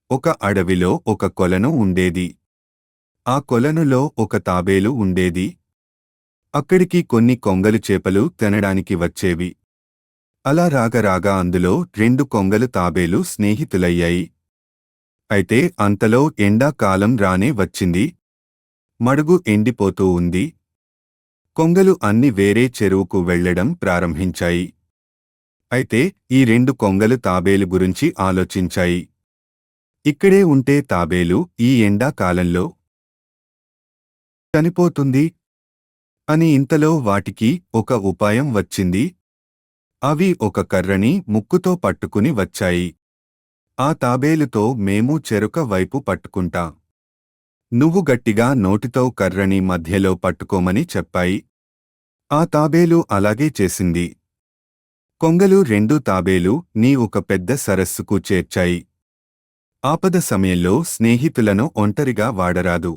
ఒక అడవిలో ఒక కొలను ఉండేది. ఆ కొలనులో ఒక తాబేలు ఉండేది. అక్కడికి కొన్ని కొంగలు చేపలు తినడానికి వచ్చేవి. అలా రాగా అందులో 2 కొంగలు తాబేలు స్నేహితులయ్యాయి. అయితే అంతలో ఎండాకాలం రానే వచ్చింది. మడుగు ఎండిపోతూ ఉంది. కొంగలు అన్ని వేరే చెరువుకు వెళ్లడం ప్రారంభించాయి. అయితే ఈ 2 కొంగలు తాబేలు గురించి ఆలోచించాయి. ఇక్కడే ఉంటే తాబేలు ఈ ఎండాకాలంలో చనిపోతుంది అని. ఇంతలో వాటికి ఒక ఉపాయం వచ్చింది. అవి ఒక కర్రని ముక్కుతో పట్టుకుని వచ్చాయి. ఆ తాబేలుతో మేము చెరుక వైపు పట్టుకుంటాం. నువ్వు గట్టిగా నోటితో కర్రని మధ్యలో పట్టుకోమని చెప్పాయి. ఆ తాబేలు అలాగే చేసింది. కొంగలు 2 తాబేలు నీ ఒక పెద్ద సరస్సుకు చేర్చాయి. ఆపద సమయంలో స్నేహితులను ఒంటరిగా వాడరాదు.